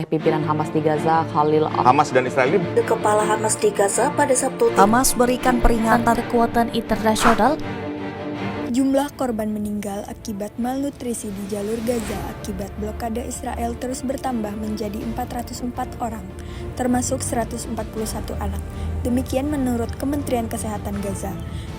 Pimpinan Hamas di Gaza, Khalil Hamas dan Israel ini Kepala Hamas di Gaza pada Sabtu. Hamas berikan peringatan kekuatan internasional. Jumlah korban meninggal akibat malnutrisi di jalur Gaza akibat blokade Israel terus bertambah menjadi 404 orang, termasuk 141 anak. Demikian menurut Kementerian Kesehatan Gaza.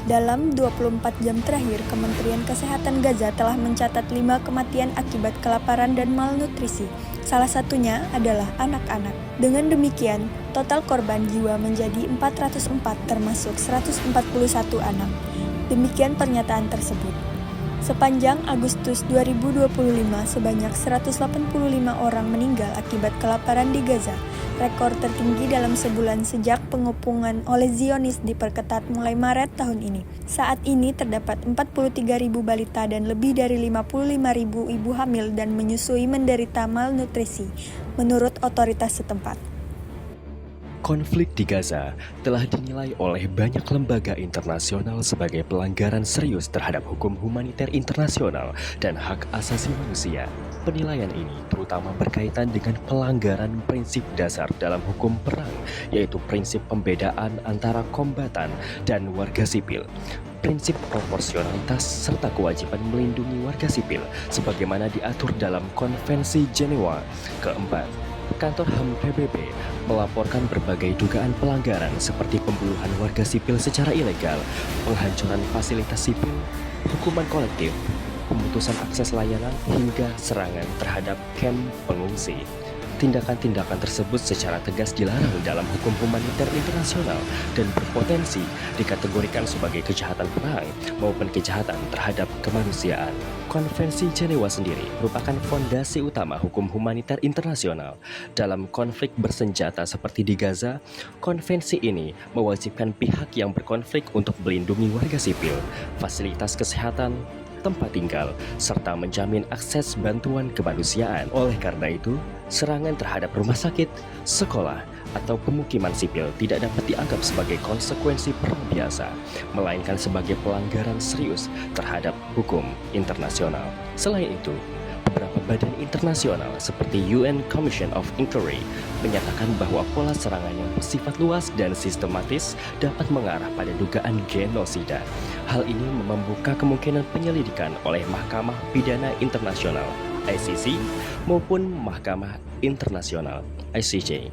Dalam 24 jam terakhir, Kementerian Kesehatan Gaza telah mencatat 5 kematian akibat kelaparan dan malnutrisi. Salah satunya adalah anak-anak. Dengan demikian, total korban jiwa menjadi 404 termasuk 141 anak. Demikian pernyataan tersebut. Sepanjang Agustus 2025, sebanyak 185 orang meninggal akibat kelaparan di Gaza, rekor tertinggi dalam sebulan sejak pengepungan oleh Zionis diperketat mulai Maret tahun ini. Saat ini terdapat 43.000 balita dan lebih dari 55.000 ibu hamil dan menyusui menderita malnutrisi, menurut otoritas setempat. Konflik di Gaza telah dinilai oleh banyak lembaga internasional sebagai pelanggaran serius terhadap hukum humaniter internasional dan hak asasi manusia. Penilaian ini terutama berkaitan dengan pelanggaran prinsip dasar dalam hukum perang, yaitu prinsip pembedaan antara kombatan dan warga sipil, prinsip proporsionalitas serta kewajiban melindungi warga sipil sebagaimana diatur dalam Konvensi Jenewa. Keempat, Kantor HAM PBB melaporkan berbagai dugaan pelanggaran seperti pembunuhan warga sipil secara ilegal, penghancuran fasilitas sipil, hukuman kolektif, pemutusan akses layanan, hingga serangan terhadap kamp pengungsi. Tindakan-tindakan tersebut secara tegas dilarang dalam hukum humaniter internasional dan berpotensi dikategorikan sebagai kejahatan perang maupun kejahatan terhadap kemanusiaan. Konvensi Jenewa sendiri merupakan fondasi utama hukum humaniter internasional. Dalam konflik bersenjata seperti di Gaza, konvensi ini mewajibkan pihak yang berkonflik untuk melindungi warga sipil, fasilitas kesehatan, tempat tinggal, serta menjamin akses bantuan kemanusiaan. Oleh karena itu, serangan terhadap rumah sakit, sekolah, atau pemukiman sipil tidak dapat dianggap sebagai konsekuensi perang biasa, melainkan sebagai pelanggaran serius terhadap hukum internasional. Selain itu, beberapa badan internasional seperti UN Commission of Inquiry menyatakan bahwa pola serangan yang bersifat luas dan sistematis dapat mengarah pada dugaan genosida. Hal ini membuka kemungkinan penyelidikan oleh Mahkamah Pidana Internasional (ICC) maupun Mahkamah Internasional (ICJ).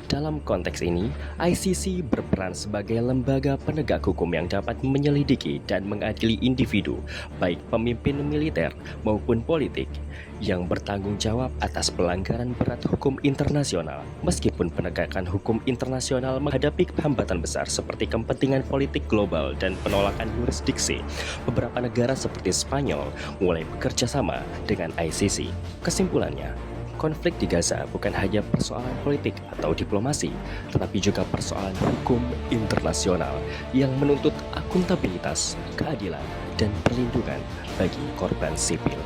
Dalam konteks ini, ICC berperan sebagai lembaga penegak hukum yang dapat menyelidiki dan mengadili individu, baik pemimpin militer maupun politik, yang bertanggung jawab atas pelanggaran berat hukum internasional. Meskipun penegakan hukum internasional menghadapi hambatan besar seperti kepentingan politik global dan penolakan yurisdiksi, beberapa negara seperti Spanyol mulai bekerja sama dengan ICC. Kesimpulannya, konflik di Gaza bukan hanya persoalan politik atau diplomasi, tetapi juga persoalan hukum internasional yang menuntut akuntabilitas, keadilan, dan perlindungan bagi korban sipil.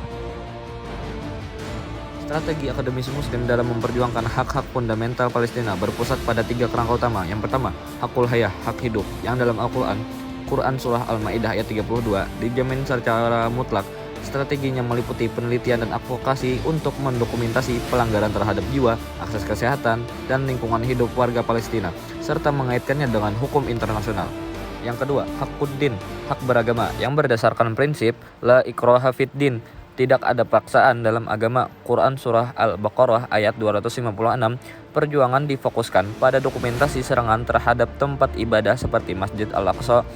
Strategi akademisi Muslim dalam memperjuangkan hak-hak fundamental Palestina berpusat pada 3 kerangka utama. Yang pertama, hakul hayah, hak hidup, yang dalam Quran Surah Al-Ma'idah ayat 32 dijamin secara mutlak. Strateginya meliputi penelitian dan advokasi untuk mendokumentasi pelanggaran terhadap jiwa, akses kesehatan, dan lingkungan hidup warga Palestina, serta mengaitkannya dengan hukum internasional. Yang kedua, hakuddin, hak beragama, yang berdasarkan prinsip la ikraha fid din, tidak ada paksaan dalam agama. Quran Surah Al-Baqarah ayat 256, perjuangan difokuskan pada dokumentasi serangan terhadap tempat ibadah seperti Masjid Al-Aqsa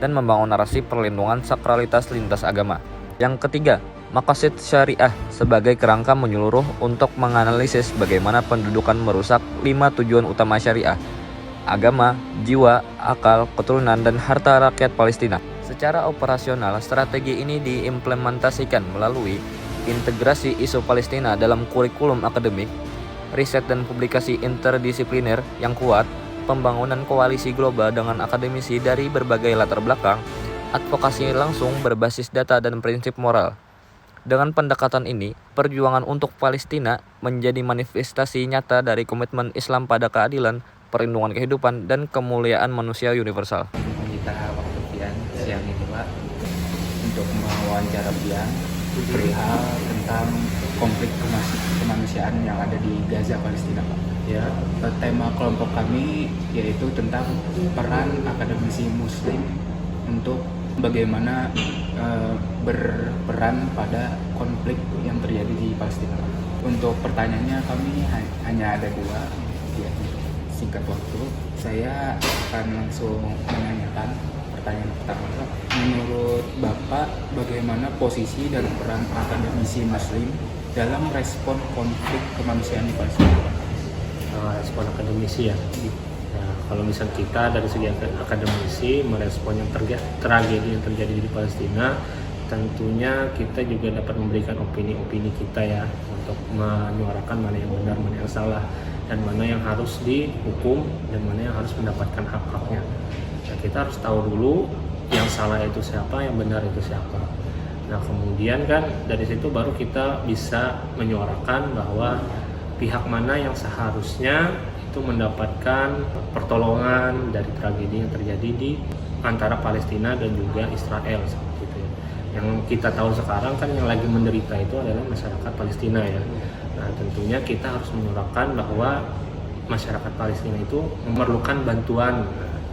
dan membangun narasi perlindungan sakralitas lintas agama. Yang ketiga, maqasid syariah sebagai kerangka menyeluruh untuk menganalisis bagaimana pendudukan merusak 5 tujuan utama syariah: agama, jiwa, akal, keturunan, dan harta rakyat Palestina. Secara operasional, strategi ini diimplementasikan melalui integrasi isu Palestina dalam kurikulum akademik, riset dan publikasi interdisipliner yang kuat, pembangunan koalisi global dengan akademisi dari berbagai latar belakang, advokasi langsung berbasis data dan prinsip moral. Dengan pendekatan ini, perjuangan untuk Palestina menjadi manifestasi nyata dari komitmen Islam pada keadilan, perlindungan kehidupan, dan kemuliaan manusia universal. Menyita waktu Pian siang ini Pak untuk mewawancara Pian perihal tentang konflik kemanusiaan yang ada di Gaza, Palestina, Pak. Ya, tema kelompok kami yaitu tentang peran akademisi Muslim untuk bagaimana berperan pada konflik yang terjadi di Palestina. Untuk pertanyaannya kami hanya ada dua, ya, singkat waktu. Saya akan langsung menanyakan pertanyaan pertama. Menurut Bapak, bagaimana posisi dan peran akademisi Muslim dalam respon konflik kemanusiaan di Palestina? Respon akademisi ya. Nah, kalau misal kita dari segi akademisi merespon yang tragedi yang terjadi di Palestina, tentunya kita juga dapat memberikan opini-opini kita ya, untuk menyuarakan mana yang benar, mana yang salah, dan mana yang harus dihukum dan mana yang harus mendapatkan hak-haknya. Nah, kita harus tahu dulu yang salah itu siapa, yang benar itu siapa. Nah, kemudian kan dari situ baru kita bisa menyuarakan bahwa pihak mana yang seharusnya itu mendapatkan pertolongan dari tragedi yang terjadi di antara Palestina dan juga Israel seperti itu ya. Yang kita tahu sekarang kan yang lagi menderita itu adalah masyarakat Palestina ya. Nah, tentunya kita harus menyuarakan bahwa masyarakat Palestina itu memerlukan bantuan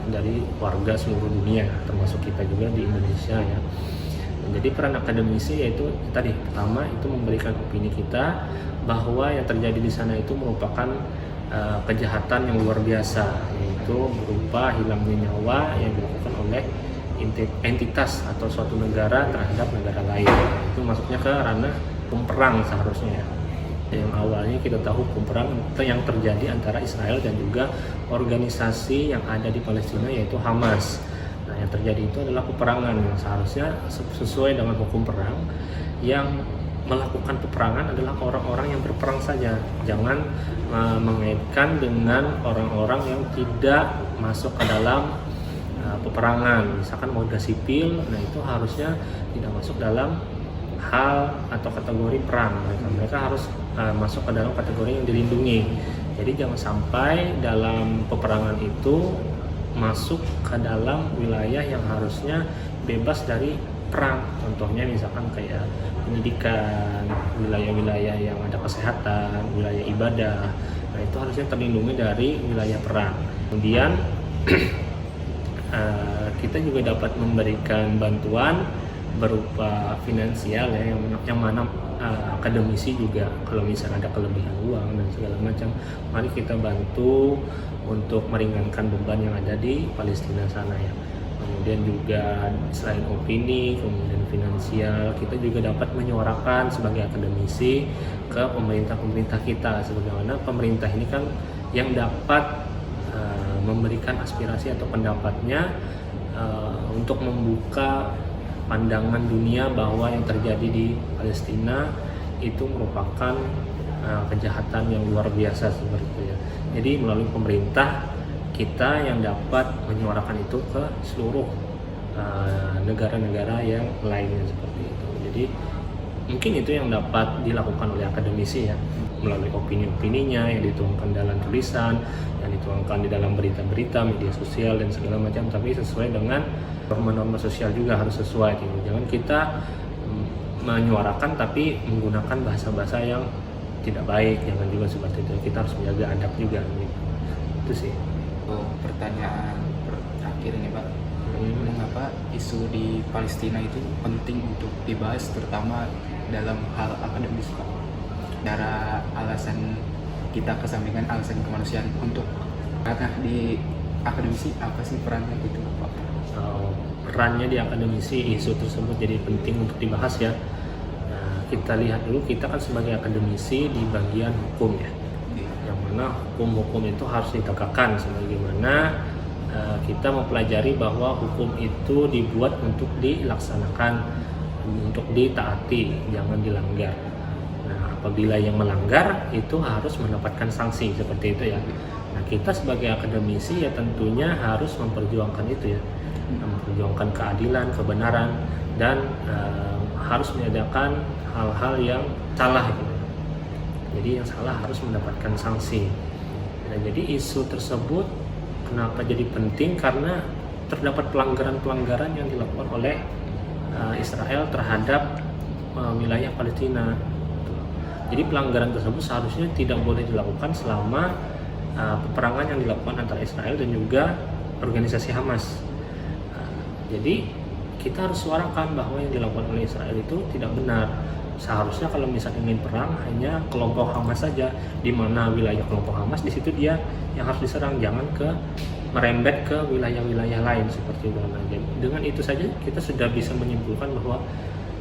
dari warga seluruh dunia, termasuk kita juga di Indonesia ya. Jadi peran akademisi yaitu tadi pertama itu memberikan opini kita bahwa yang terjadi di sana itu merupakan kejahatan yang luar biasa, yaitu berupa hilangnya nyawa yang dilakukan oleh entitas atau suatu negara terhadap negara lain. Itu masuknya ke ranah hukum perang seharusnya ya. Yang awalnya kita tahu hukum perang yang terjadi antara Israel dan juga organisasi yang ada di Palestina yaitu Hamas. Nah, yang terjadi itu adalah peperangan yang seharusnya sesuai dengan hukum perang. Yang melakukan peperangan adalah orang-orang yang berperang saja. Jangan mengaitkan dengan orang-orang yang tidak masuk ke dalam peperangan. Misalkan warga sipil, nah itu harusnya tidak masuk dalam hal atau kategori perang. Mereka harus masuk ke dalam kategori yang dilindungi. Jadi jangan sampai dalam peperangan itu masuk ke dalam wilayah yang harusnya bebas dari perang. Contohnya misalkan kayak pendidikan, wilayah-wilayah yang ada kesehatan, wilayah ibadah. Nah itu harusnya terlindungi dari wilayah perang. Kemudian kita juga dapat memberikan bantuan berupa finansial ya, yang mana akademisi juga kalau misalnya ada kelebihan uang dan segala macam, mari kita bantu untuk meringankan beban yang ada di Palestina sana ya. Kemudian juga selain opini, kemudian finansial, kita juga dapat menyuarakan sebagai akademisi ke pemerintah-pemerintah kita, sebagaimana pemerintah ini kan yang dapat memberikan aspirasi atau pendapatnya untuk membuka pandangan dunia bahwa yang terjadi di Palestina itu merupakan kejahatan yang luar biasa seperti itu ya. Jadi melalui pemerintah kita yang dapat menyuarakan itu ke seluruh negara-negara yang lainnya seperti itu. Jadi mungkin itu yang dapat dilakukan oleh akademisi ya, melalui opini-opininya yang dituangkan dalam tulisan, yang dituangkan di dalam berita-berita, media sosial dan segala macam, tapi sesuai dengan norma-norma sosial juga harus sesuai gitu. Jangan kita menyuarakan tapi menggunakan bahasa-bahasa yang tidak baik, jangan juga seperti itu. Kita harus menjaga adab juga gitu. Itu sih. Pertanyaan terakhir ini Pak, mengapa isu di Palestina itu penting untuk dibahas terutama dalam hal akademis Pak? Cara alasan kita kesampingkan alasan kemanusiaan untuk karena di akademisi apa sih perannya itu Pak? Perannya di akademisi isu tersebut jadi penting untuk dibahas ya. Nah, kita lihat dulu, kita kan sebagai akademisi di bagian hukum ya, yang mana hukum-hukum itu harus ditegakkan sebagaimana kita mempelajari bahwa hukum itu dibuat untuk dilaksanakan, untuk ditaati, jangan dilanggar. Nah, apabila yang melanggar itu harus mendapatkan sanksi seperti itu ya. Nah, kita sebagai akademisi ya tentunya harus memperjuangkan itu ya, memperjuangkan keadilan, kebenaran, dan harus menyediakan hal-hal yang salah gitu. Jadi yang salah harus mendapatkan sanksi. Nah, jadi isu tersebut kenapa jadi penting? Karena terdapat pelanggaran-pelanggaran yang dilakukan oleh Israel terhadap wilayah Palestina. Jadi pelanggaran tersebut seharusnya tidak boleh dilakukan selama peperangan yang dilakukan antara Israel dan juga organisasi Hamas. Jadi kita harus suarakan bahwa yang dilakukan oleh Israel itu tidak benar. Seharusnya kalau misalnya ingin perang hanya kelompok Hamas saja, di mana wilayah kelompok Hamas di situ dia yang harus diserang, jangan merembet ke wilayah-wilayah lain seperti itu. Nah, dengan itu saja kita sudah bisa menyimpulkan bahwa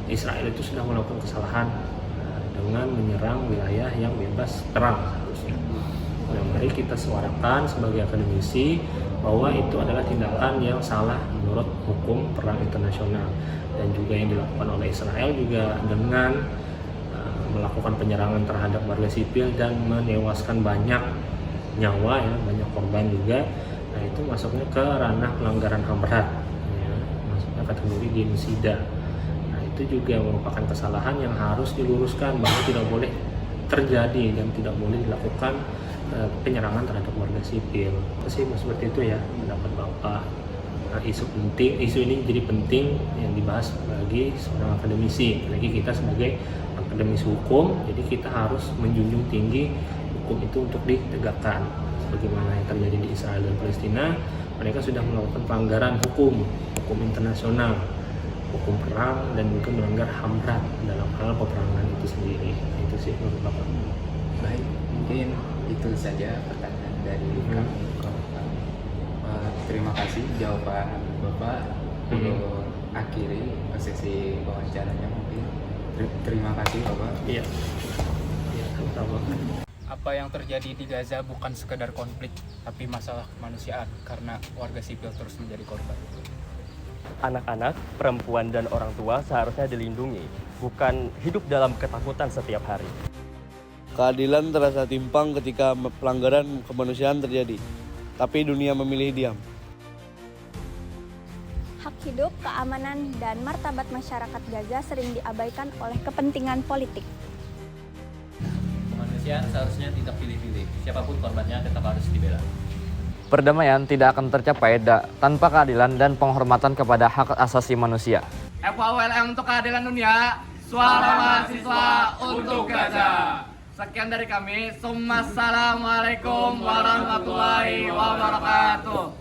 Israel itu sudah melakukan kesalahan dengan menyerang wilayah yang bebas perang seharusnya. Nah, mari kita suarakan sebagai akademisi bahwa itu adalah tindakan yang salah menurut hukum perang internasional, dan juga yang dilakukan oleh Israel juga dengan melakukan penyerangan terhadap warga sipil dan menewaskan banyak nyawa, ya, banyak korban juga. Nah, itu masuknya ke ranah pelanggaran HAM berat, ya, masuknya kategori genosida. Nah, itu juga merupakan kesalahan yang harus diluruskan bahwa tidak boleh terjadi dan tidak boleh dilakukan penyerangan terhadap warga sipil. Sih seperti itu ya pendapat Bapak. Nah, isu ini jadi penting yang dibahas bagi seorang akademisi, apalagi kita sebagai akademisi hukum. Jadi kita harus menjunjung tinggi hukum itu untuk ditegakkan. Sebagaimana yang terjadi di Israel dan Palestina, mereka sudah melakukan pelanggaran hukum internasional, hukum perang, dan juga melanggar HAM berat dalam hal peperangan itu sendiri. Itu sih menurut Bapak. Baik, mungkin itu saja pertanyaan dari kami. Terima kasih jawaban Bapak. Untuk akhiri sesi wawancaranya mungkin. Terima kasih Bapak. Iya. Iya, sama-sama. Apa yang terjadi di Gaza bukan sekedar konflik, tapi masalah kemanusiaan karena warga sipil terus menjadi korban. Anak-anak, perempuan, dan orang tua seharusnya dilindungi, bukan hidup dalam ketakutan setiap hari. Keadilan terasa timpang ketika pelanggaran kemanusiaan terjadi, tapi dunia memilih diam. Hak hidup, keamanan, dan martabat masyarakat Gaza sering diabaikan oleh kepentingan politik. Kemanusiaan seharusnya tidak pilih-pilih, siapapun korbannya tetap harus dibela. Perdamaian tidak akan tercapai tanpa keadilan dan penghormatan kepada hak asasi manusia. FWLM untuk keadilan dunia, suara mahasiswa untuk Gaza. Sekian dari kami. Assalamualaikum warahmatullahi wabarakatuh.